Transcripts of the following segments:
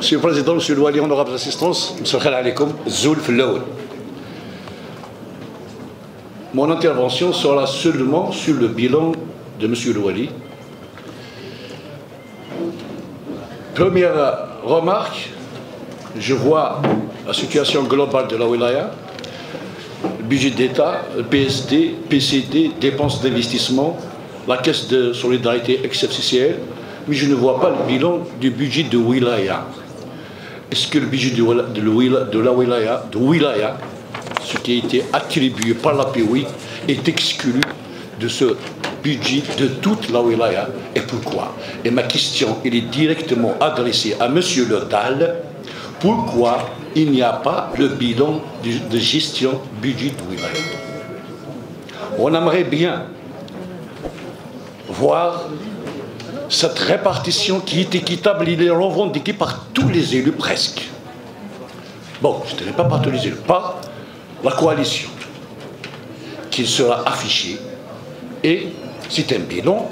Monsieur le Président, Monsieur le Wali, honorables assistants, Monsieur Khalil Alaikum, Zoul Floul. Mon intervention sera seulement sur le bilan de Monsieur le Wali. Première remarque, je vois la situation globale de la wilaya, le budget d'État, le PSD, PCD, dépenses d'investissement, la caisse de solidarité exceptionnelle, mais je ne vois pas le bilan du budget de wilaya. Est-ce que le budget de la wilaya, ce qui a été attribué par la POI, est exclu de ce budget de toute la wilaya? Et pourquoi? Et ma question, elle est directement adressée à M. Le Dal. Pourquoi il n'y a pas le bilan de gestion budget de wilaya? On aimerait bien voir cette répartition qui est équitable, il est revendiqué par tous les élus presque. Bon, je ne dirais pas par tous les élus, par la coalition, qui sera affiché. Et c'est un bilan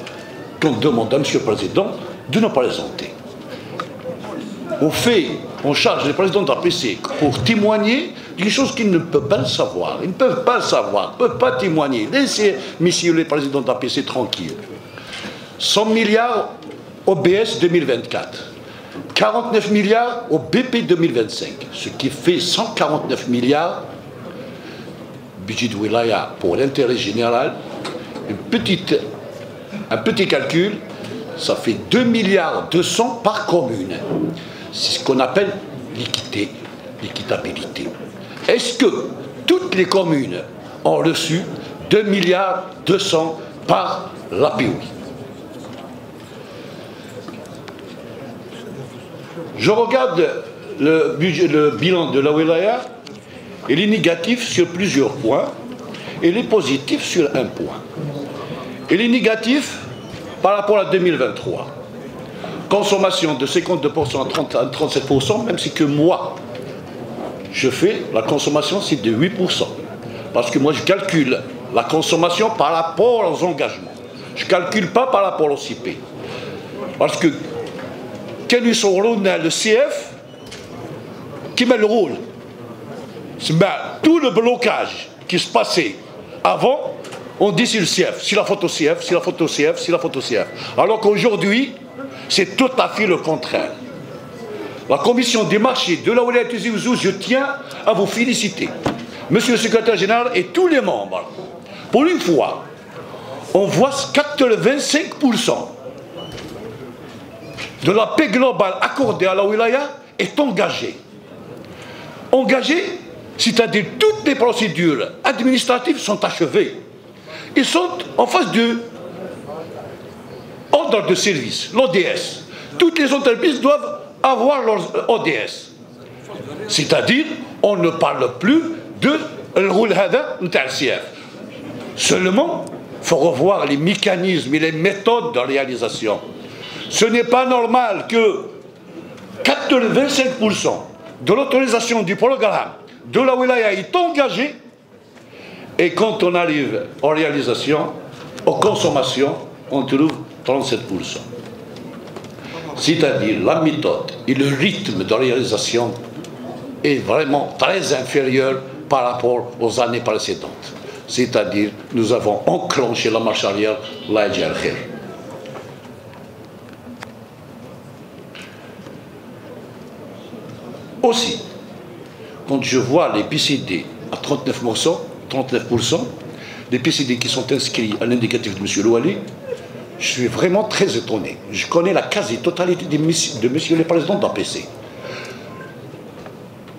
qu'on demande à M. le Président de nous présenter. On charge les présidents d'APC pour témoigner d'une chose qu'ils ne peuvent pas le savoir. Ils ne peuvent pas le savoir, ne peuvent pas témoigner. Laissez, messieurs les présidents d'APC, tranquilles. 100 milliards au BS 2024, 49 milliards au BP 2025, ce qui fait 149 milliards, budget de wilaya pour l'intérêt général. Un petit calcul, ça fait 2 milliards 200 par commune. C'est ce qu'on appelle l'équité, l'équitabilité. Est-ce que toutes les communes ont reçu 2 milliards 200 par la POI? Je regarde le bilan de la wilaya, il est négatif sur plusieurs points, et il est positif sur un point. Il est négatif par rapport à 2023. Consommation de 52% à 37%, même si que moi, je fais, la consommation c'est de 8%. Parce que moi je calcule la consommation par rapport aux engagements. Je ne calcule pas par rapport au CP. Parce que quel est son rôle dans le CF? Qui met le rôle? Tout le blocage qui se passait avant, on dit c'est le CF, c'est la photo CF, c'est la photo CF, c'est la photo CF. Alors qu'aujourd'hui, c'est tout à fait le contraire. La commission des marchés de la Wilaya Tizi Ouzou, je tiens à vous féliciter, monsieur le secrétaire général et tous les membres. Pour une fois, on voit 85% de la paix globale accordée à la wilaya est engagée. Engagée, c'est-à-dire toutes les procédures administratives sont achevées. Ils sont en phase de ordre de service, l'ODS. Toutes les entreprises doivent avoir leur ODS. C'est-à-dire, on ne parle plus de l'CF. Seulement, il faut revoir les mécanismes et les méthodes de réalisation. Ce n'est pas normal que 85% de l'autorisation du programme de la wilaya est engagée et quand on arrive en réalisation, aux consommations, on trouve 37%. C'est-à-dire la méthode et le rythme de réalisation est vraiment très inférieur par rapport aux années précédentes. C'est-à-dire nous avons enclenché la marche arrière, la Djerkhir. Aussi, quand je vois les PCD à 39%, les PCD qui sont inscrits à l'indicatif de M. Louali, je suis vraiment très étonné. Je connais la quasi-totalité de M. le Président d'APC.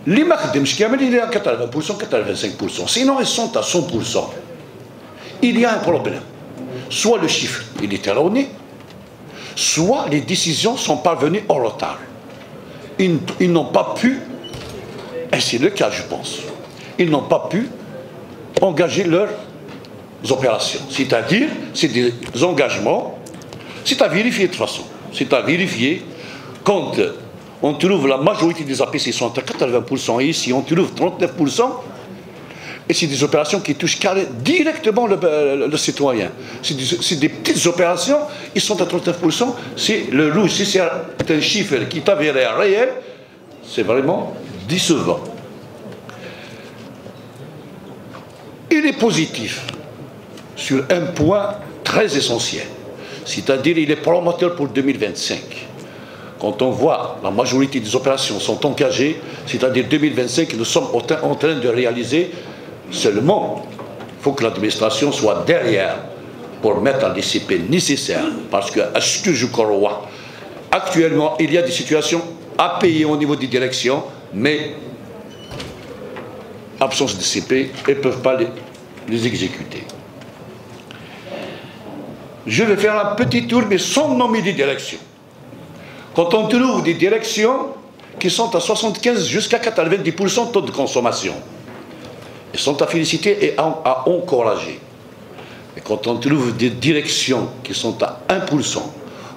Les marques de M. Kamel, il est à 80%, 85%. Sinon, ils sont à 100%. Il y a un problème. Soit le chiffre il est erroné, soit les décisions sont parvenues en retard. Ils n'ont pas pu, et c'est le cas je pense, ils n'ont pas pu engager leurs opérations. C'est-à-dire, c'est des engagements, c'est à vérifier de toute façon. C'est à vérifier quand on trouve la majorité des APC sont à 80% et ici on trouve 39%, et c'est des opérations qui touchent directement le citoyen. C'est des petites opérations, ils sont à 39%, c'est le rouge, si c'est un chiffre qui est avéré réel, C'est vraiment décevant. Il est positif sur un point très essentiel, c'est-à-dire il est promoteur pour 2025. Quand on voit la majorité des opérations sont engagées, c'est-à-dire 2025, nous sommes en train de réaliser seulement. Il faut que l'administration soit derrière pour mettre les CP nécessaires. Parce que, à ce que je crois, actuellement, il y a des situations à payer au niveau des directions, mais absence de CP, ils ne peuvent pas les exécuter. Je vais faire un petit tour, mais sans nommer des directions. Quand on trouve des directions qui sont à 75 jusqu'à 90% de taux de consommation, ils sont à féliciter et à encourager. Et quand on trouve des directions qui sont à 1%,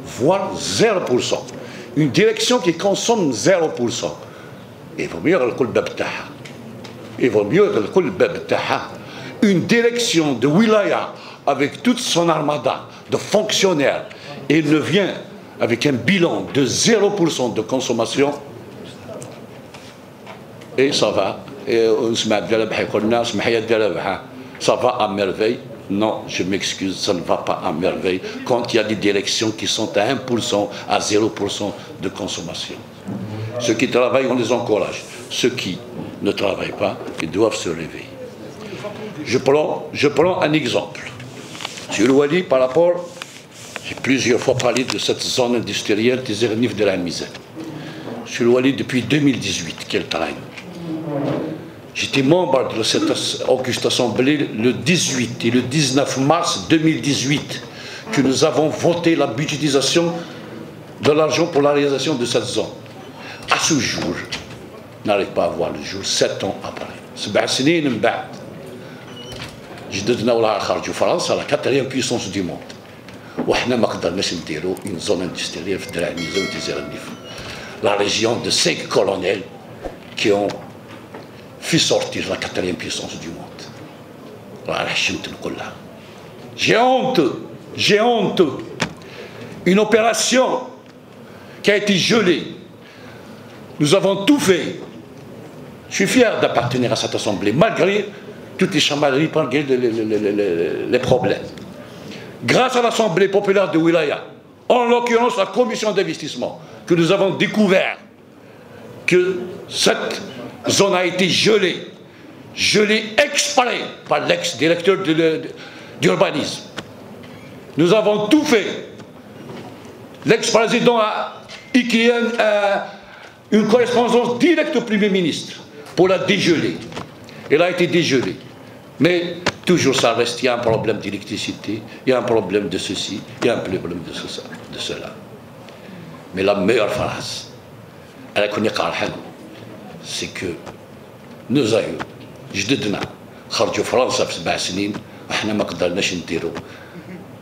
voire 0%, une direction qui consomme 0%, il vaut mieux le bab taha. Il vaut mieux le bab taha. Une direction de wilaya avec toute son armada de fonctionnaires, et il ne vient avec un bilan de 0% de consommation, et ça va. Et ça va à merveille. Non, je m'excuse, ça ne va pas à merveille quand il y a des directions qui sont à 1%, à 0% de consommation. Ceux qui travaillent, on les encourage. Ceux qui ne travaillent pas, ils doivent se réveiller. Je prends un exemple. Sur le Wali, par rapport, j'ai plusieurs fois parlé de cette zone industrielle des Zernif de la Misère. Sur le Wali, depuis 2018, qu'elle travaille. J'étais membre de cette auguste assemblée le 18 et le 19 mars 2018, que nous avons voté la budgétisation de l'argent pour la réalisation de cette zone. À ce jour, n'arrive pas à voir le jour, 7 ans après. جددنا ولا خرجوا فرنسا la 4e puissance du monde. وحنا ما قدرناش نديروا une zone industrielle في الدرع الميزان وتزيرنيف. La région de 5 colonels qui ont fait sortir la 4e puissance du monde. J'ai honte. Une opération qui a été gelée. Nous avons tout fait. Je suis fier d'appartenir à cette assemblée, malgré toutes les chamaleries, malgré les problèmes. Grâce à l'Assemblée populaire de Wilaya, en l'occurrence la commission d'investissement, que nous avons découvert que cette zone a été gelée exprès par l'ex-directeur d'urbanisme. Nous avons tout fait. L'ex-président a écrit une correspondance directe au Premier ministre pour la dégeler. Elle a été dégelée. Mais toujours ça reste, il y a un problème d'électricité, il y a un problème de ceci, il y a un problème de cela. Mais la meilleure phrase, c'est que nous avons جددنا خرجوا فرنسا في 7 سنين وحنا ما قدرناش نديروا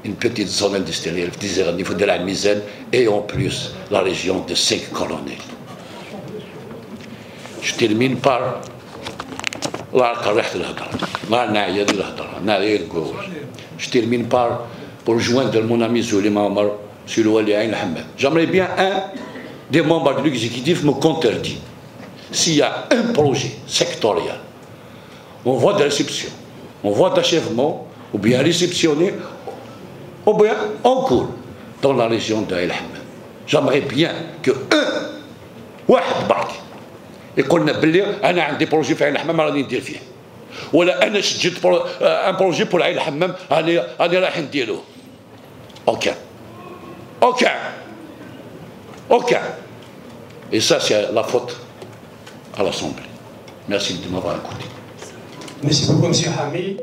une petite zone industrielle في Tizerni, de la Misenne, et en plus la région de 5 colonels. Je termine par je termine par pour rejoindre mon ami Zouli Maamar sur le Wali Ain Hamad. J'aimerais bien un des membres de l'exécutif me contredit. S'il y a un projet sectoriel, on voit de réception, on voit d'achèvement, ou bien réceptionné, ou bien en cours dans la région d'Ain Hamad. J'aimerais bien que واحد برك يقول لنا بلي انا عندي بروجي في عين الحمام راني ندير فيه، ولا انا سجلت ان بروجي بور عين الحمام راني رايح نديروه. Aucun. Et ça, c'est la faute à l'Assemblée. Merci de m'avoir écouté. Merci beaucoup, M. Hamid.